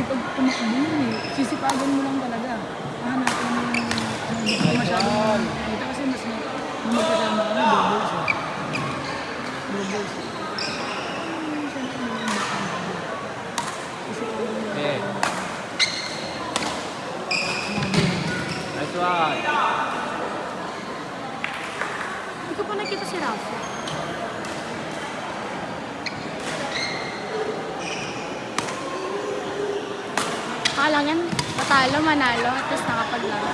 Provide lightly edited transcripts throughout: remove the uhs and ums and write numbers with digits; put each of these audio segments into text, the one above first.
pag tumakbo yun eh. Sisipagan mo lang talaga. Hanapin mo yung hindi ko masyadong nakita kasi mas magkasama kami, doubles eh. Doubles eh. Siyempre mo yung makakabili. Sisipagan mo lang. Eh. Nice one. Hindi ko pa nakita si Rafa. Lang yan, matalo, manalo, tapos nakapaglaro.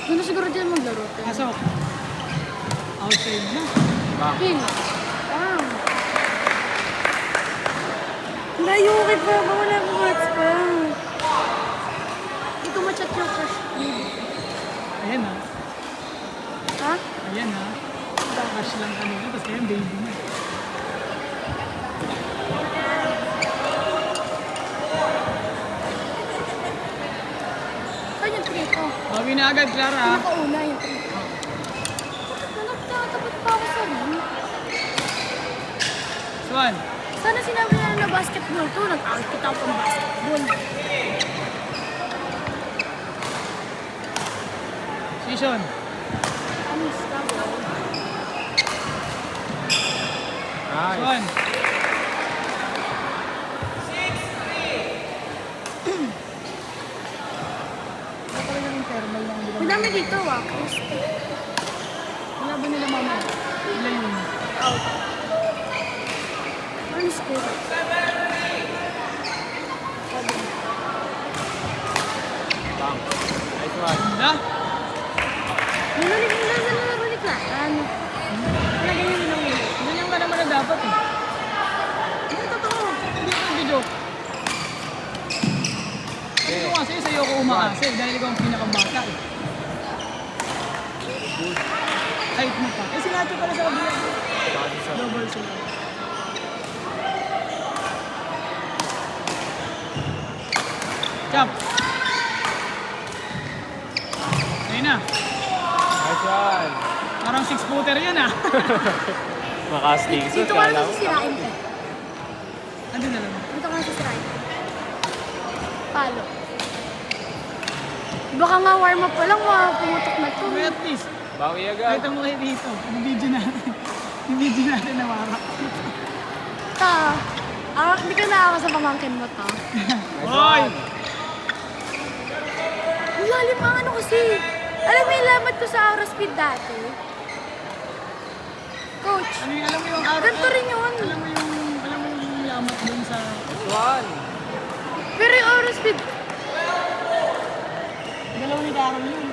Doon na siguro dyan maglaro. Pasok. Outside na. Pin. Wow. Layo kay pa, wala akong hats pa. Hindi ko ma-chat yung crush. Ayan ha. Ha? Ayan ha. Crush lang kanina, tapos ngayon baby na. Saan yung tree ko? Bawi na agad, Clara ha. Pinakauna yung tree ko. Nagtatapat pa ako sa rin. Swan. Sana sinabi na na basketball to, nag-outfit ako ng basketball. Season. Ano yung stuff? Nice. Swan. Wala pa rin yung thermal lang. Ang dami dito, wakos. Wala ba nila mama? Ilan yun? Out. Ano yung spirit? Bang. Nice one. Wala? Ninulig mo lang sa laro ni Clara. Ano? Wala ganyan yun ang ulo. Ganyan ka naman na dapat eh. Hindi totoo. Hindi ko nag-joke. Sabi ko kasi sa'yo ako umaasa eh, dahil ikaw ang pinakabata eh. Height mo pa. Eh sinacho pala sa kabila. Double sila. Chop! Ayun na. Nice one. Parang 6-footer yun ah. Makastig. Dito ka lang sisirain ka. Ano na lang? Dito ka lang sisirain. Palo. Baka nga warm up pa lang, pumutok na to. Pero at least, Bawi agad. kahit mo kayo dito, yung video natin. Yung video natin na warak. Ta. Hindi ka naawa sa pamangkin mo to. Nice Hoy! one. Ang lalim ang ano kasi. Alam mo yung lamat ko sa Aurospeed dati? Coach, Ano yung alam mo yung araw? ganito rin yun. Alam mo yung lamat dun sa... Nice one. Pero yung Aurospeed, Dalawa ni Darren yun.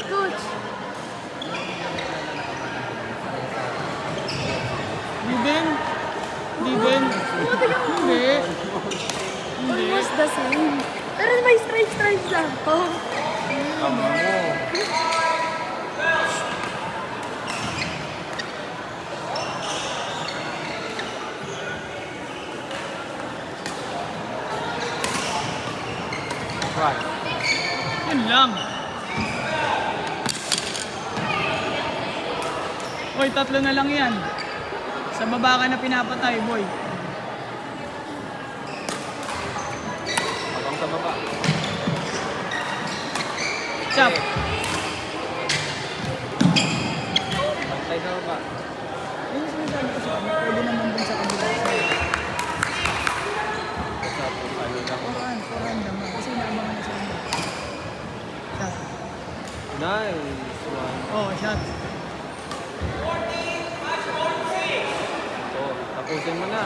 coach, Di din. Di din. Hindi. Hindi. almost the same. Pero may stripes lang to. Tama mo. Right. Yun lang. Hoy, tatlo na lang yan. Sa baba ka na pinapatay, boy. Habang sa baba. Chop. Pantay sa baba. Yun yung sinasabi ko sa kanya. Pwede naman dun sa kabila. Sa ano lang. Foran naman. Kasi inaabangan na sa kanya. Shot. Nice one. Oh, shot. So, tapusin mo na.